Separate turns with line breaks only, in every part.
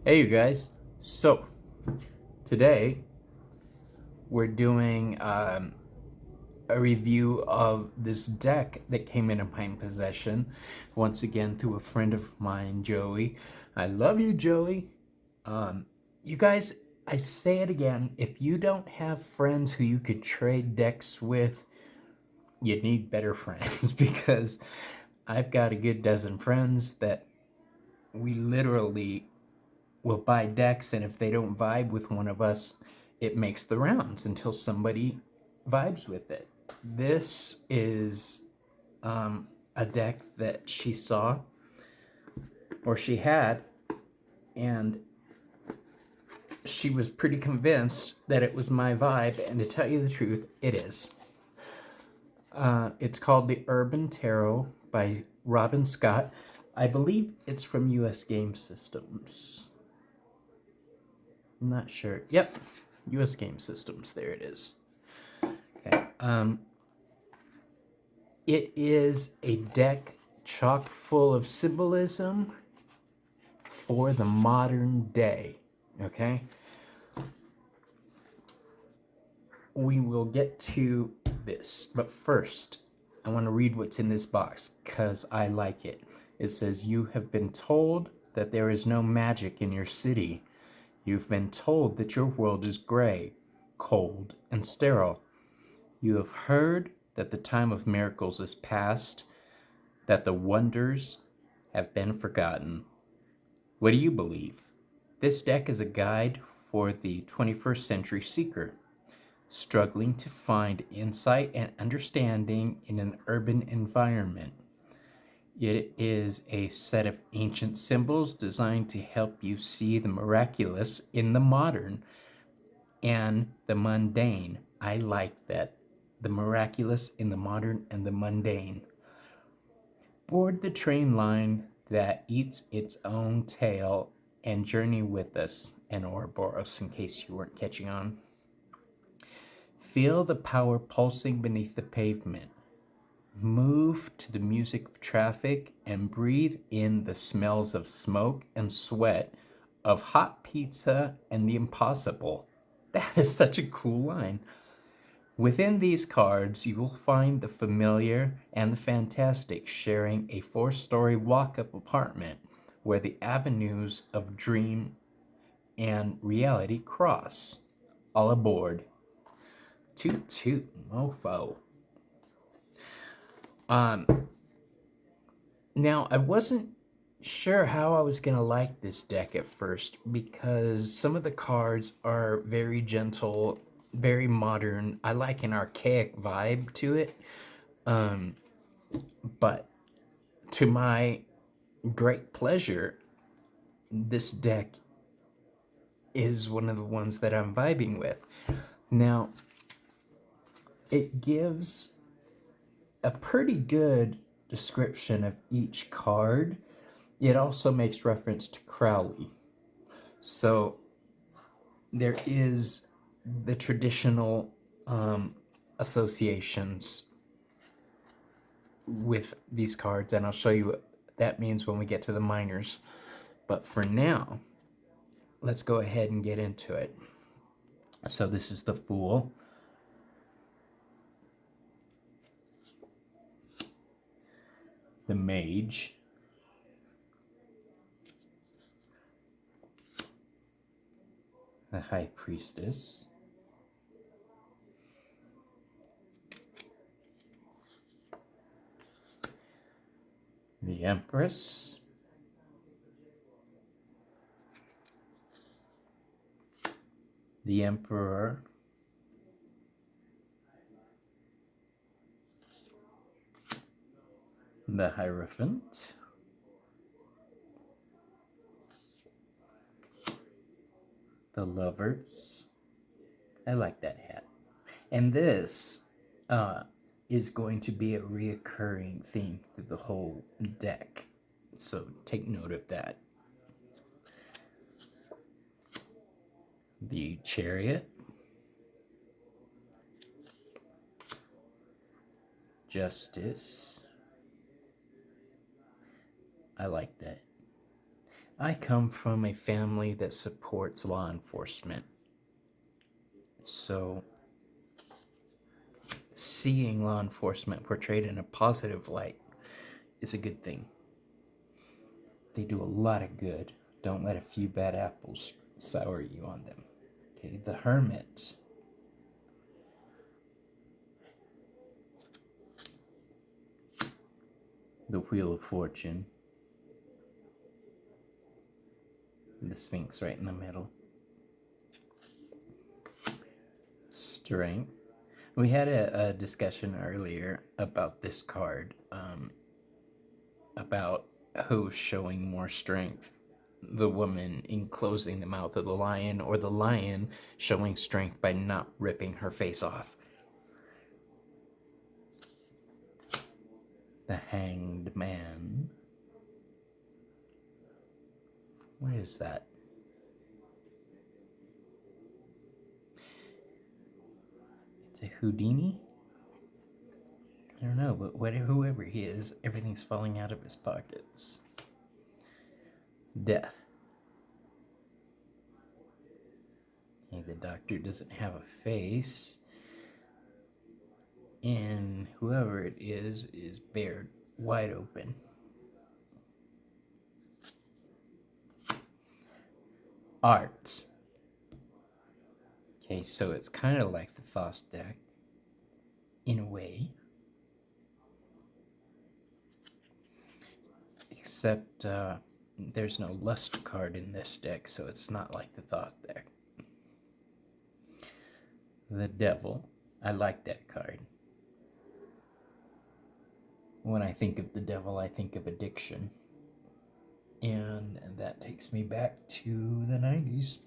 Hey you guys, so today we're doing a review of this deck that came into my possession once again through a friend of mine, Joey. I love you, Joey. You guys, I say it again, if you don't have friends who you could trade decks with, you need better friends because I've got a good dozen friends that we literally will buy decks, and if they don't vibe with one of us, it makes the rounds until somebody vibes with it. This is a deck that she saw or she had, and she was pretty convinced that it was my vibe, and to tell you the truth, it is. It's called the Urban Tarot by Robin Scott. I believe it's from US Game Systems. I'm not sure. Yep, US Game Systems. There it is. Okay. It is a deck chock full of symbolism for the modern day. Okay. We will get to this, but first, I want to read what's in this box because I like it. It says, "You have been told that there is no magic in your city. You've been told that your world is gray, cold, and sterile. You have heard that the time of miracles is past, that the wonders have been forgotten. What do you believe? This deck is a guide for the 21st century seeker, struggling to find insight and understanding in an urban environment. It is a set of ancient symbols designed to help you see the miraculous in the modern and the mundane." I like that. The miraculous in the modern and the mundane. Board the train line that eats its own tail and journey with us, and Ouroboros, in case you weren't catching on. Feel the power pulsing beneath the pavement. Move to the music of traffic and breathe in the smells of smoke and sweat, of hot pizza and the impossible. That is such a cool line. Within these cards, you will find the familiar and the fantastic sharing a 4-story walk-up apartment where the avenues of dream and reality cross. All aboard. Toot toot mofo. Now, I wasn't sure how I was going to like this deck at first because some of the cards are very gentle, very modern. I like an archaic vibe to it. But to my great pleasure, this deck is one of the ones that I'm vibing with. Now, it gives a pretty good description of each card. It also makes reference to Crowley. So there is the traditional associations with these cards, and I'll show you what that means when we get to the minors. But for now, let's go ahead and get into it. So this is the Fool. The Mage. The High Priestess. The Empress. The Emperor. The Hierophant. The Lovers. I like that hat. And this is going to be a reoccurring theme through the whole deck. So take note of that. The Chariot. justice. I like that. I come from a family that supports law enforcement. So seeing law enforcement portrayed in a positive light is a good thing. They do a lot of good. Don't let a few bad apples sour you on them. Okay, the Hermit. The Wheel of Fortune. The Sphinx right in the middle. Strength. We had a discussion earlier about this card, about who's showing more strength, the woman enclosing the mouth of the lion, or the lion showing strength by not ripping her face off. The Hanged Man. What is that? It's a Houdini? I don't know, but whoever he is, everything's falling out of his pockets. Death. Okay, the doctor doesn't have a face. And whoever it is bared wide open. Art. Okay, so it's kind of like the Thoth deck, in a way. Except there's no lust card in this deck, so it's not like the Thoth deck. The Devil. I like that card. When I think of the devil, I think of addiction. And that takes me back to the 90s.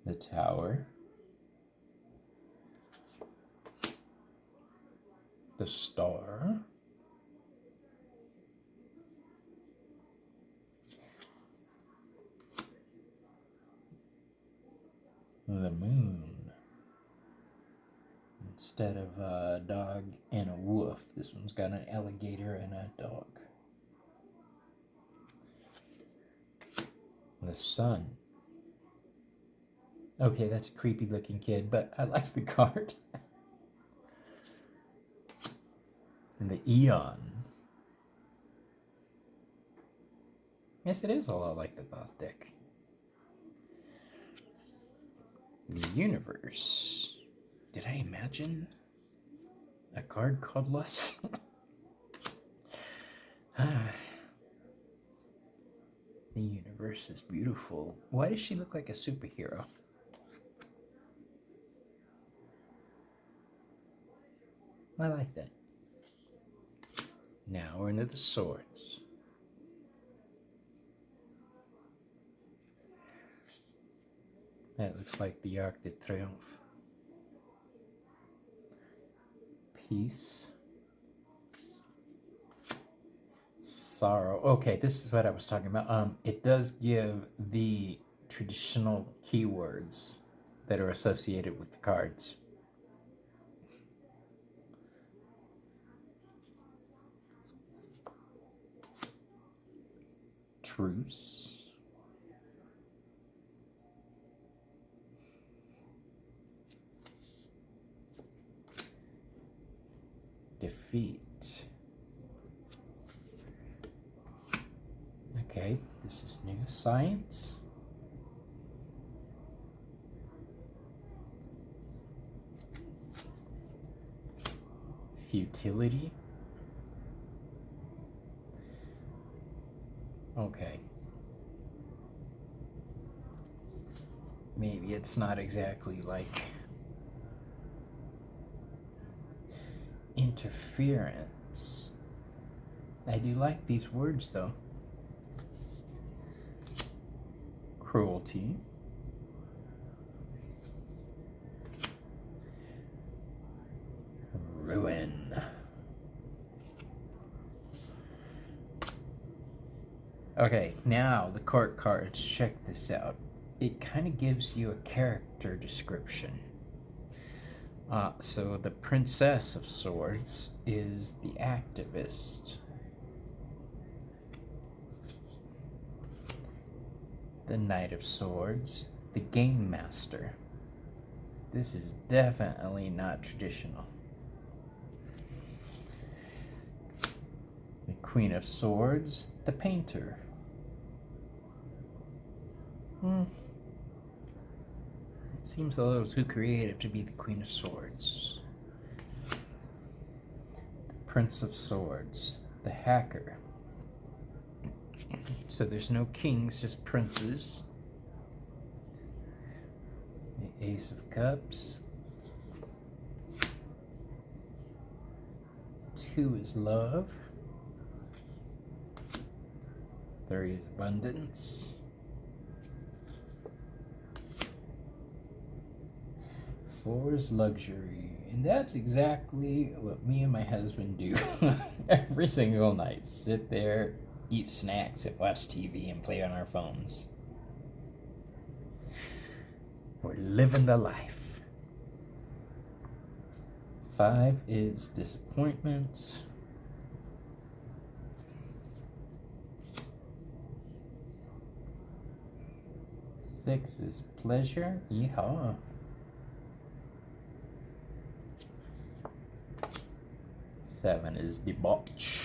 The Tower. The Star. The Moon. Instead of a dog and a wolf, this one's got an alligator and a dog. The Sun. Okay, that's a creepy looking kid, but I like the card. And the Eon. Yes, it is a lot like the Thoth deck. The Universe. Did I imagine a card called Lust? The universe is beautiful. Why does she look like a superhero? I like that. Now we're into the Swords. That looks like the Arc de Triomphe. Peace. Sorrow. Okay, this is what I was talking about. It does give the traditional keywords that are associated with the cards. Truce. Defeat. Okay, this is new. Science. Futility. Okay. Maybe it's not exactly like interference. I do like these words though. Cruelty. Ruin. Okay, now the court cards. Check this out. It kind of gives you a character description. So the Princess of Swords is the activist. The Knight of Swords, the Game Master. This is definitely not traditional. The Queen of Swords, the Painter. It seems a little too creative to be the Queen of Swords. The Prince of Swords, the Hacker. So there's no kings, just princes. The Ace of Cups. 2 is love. 3 is abundance. 4 is luxury. And that's exactly what me and my husband do every single night. Sit there, eat snacks, and watch TV and play on our phones. We're living the life. 5 is disappointment. 6 is pleasure. Yeehaw. 7 is debauch.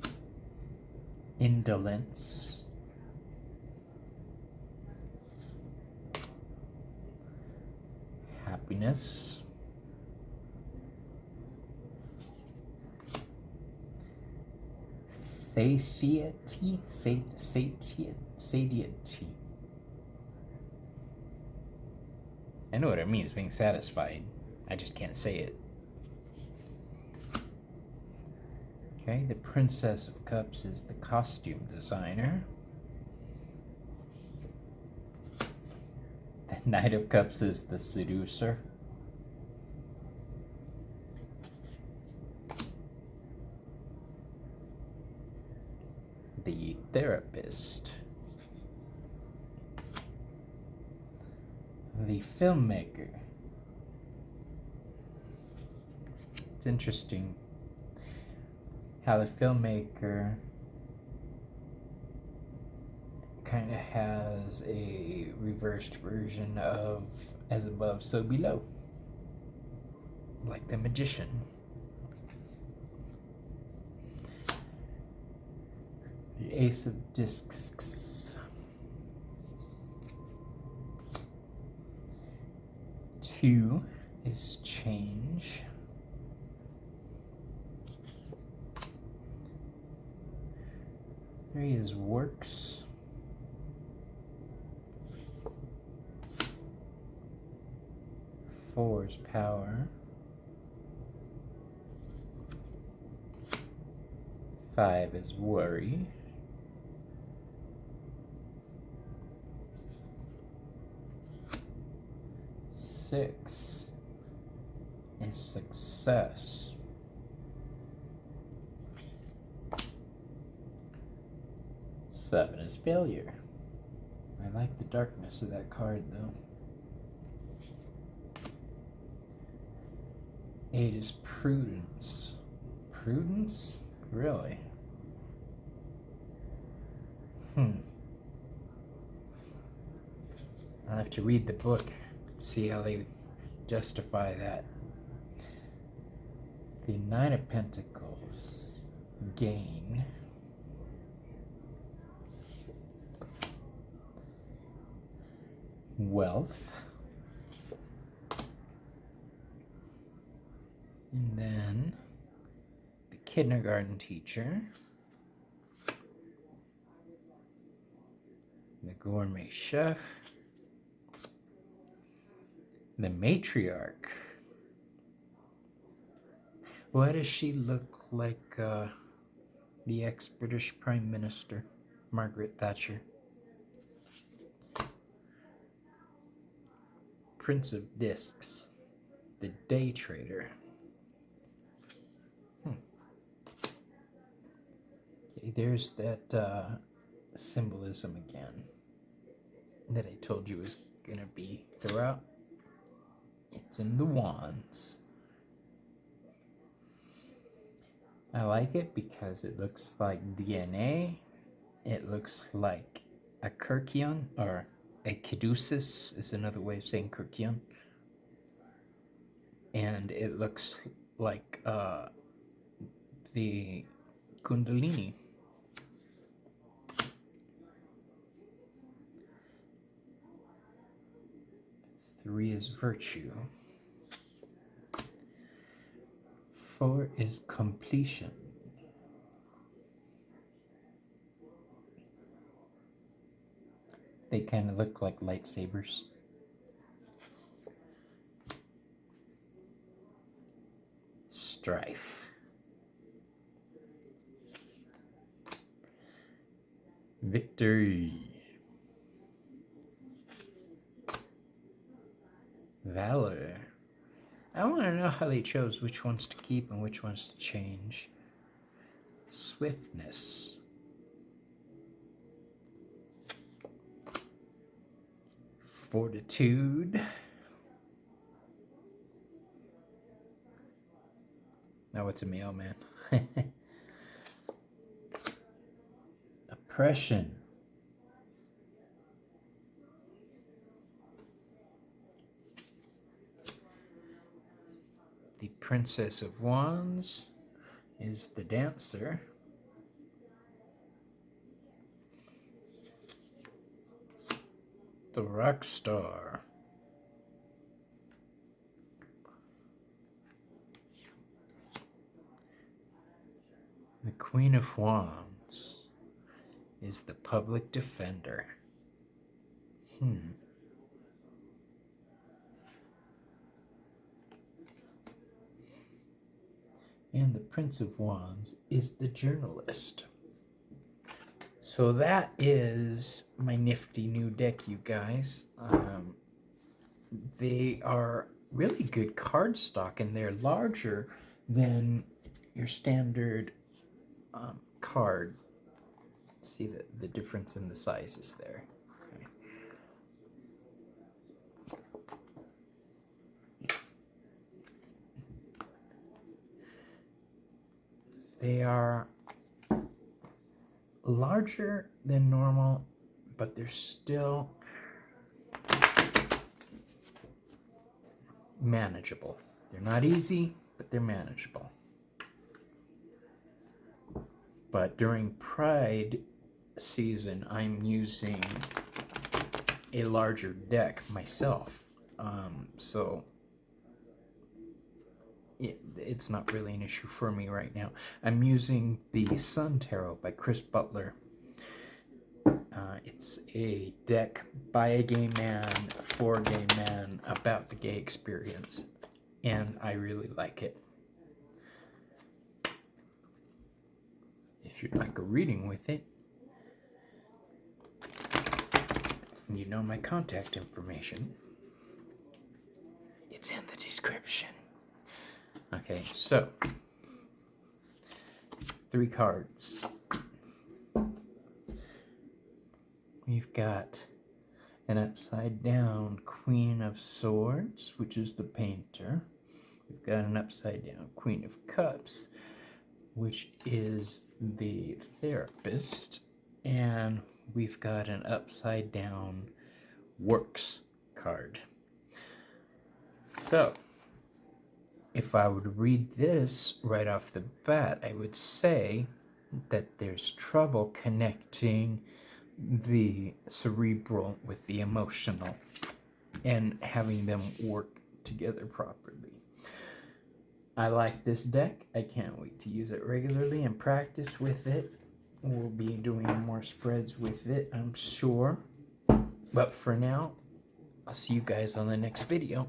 8 indolence. 9 happiness. 10 satiety. I know what it means, being satisfied. I just can't say it. Okay, the Princess of Cups is the costume designer. The Knight of Cups is the seducer. The therapist. The filmmaker. It's interesting how the filmmaker kind of has a reversed version of as above, so below. Like the magician. The Ace of Discs. 2 is change. 3 is works. 4 is power. 5 is worry. 6 is success. 7 is failure. I like the darkness of that card though. 8 is prudence. Prudence? Really? I'll have to read the book, see how they justify that. The Knight of Pentacles, gain. Wealth. And then the kindergarten teacher. The gourmet chef. The matriarch. Why does she look like the ex-British Prime Minister, Margaret Thatcher? Prince of Discs, the day trader. Okay, there's that symbolism again that I told you was gonna be throughout. It's in the wands. I like it because it looks like DNA. It looks like a Kirkion, or a caduceus is another way of saying Kirkion. And it looks like the Kundalini. Three is virtue. 4 is completion. They kind of look like lightsabers. Strife. Victory. Valor. I want to know how they chose which ones to keep and which ones to change. Swiftness. Fortitude. Now it's a mailman. Oppression. The Princess of Wands is the dancer. The rock star. The Queen of Wands is the public defender. And the Prince of Wands is the journalist. So that is my nifty new deck, you guys. They are really good cardstock, and they're larger than your standard card. See the difference in the sizes there. Okay. They are larger than normal, but they're still manageable. They're not easy, but they're manageable. But during Pride season, I'm using a larger deck myself. So it's not really an issue for me right now. I'm using the Sun Tarot by Chris Butler. It's a deck by a gay man, for a gay man, about the gay experience. And I really like it. If you'd like a reading with it, you know my contact information. It's in the description. Okay, so 3 cards. We've got an upside down Queen of Swords, which is the painter. We've got an upside down Queen of Cups, which is the therapist. And we've got an upside down Works card. So, if I would read this right off the bat, I would say that there's trouble connecting the cerebral with the emotional and having them work together properly. I like this deck. I can't wait to use it regularly and practice with it. We'll be doing more spreads with it, I'm sure. But for now, I'll see you guys on the next video.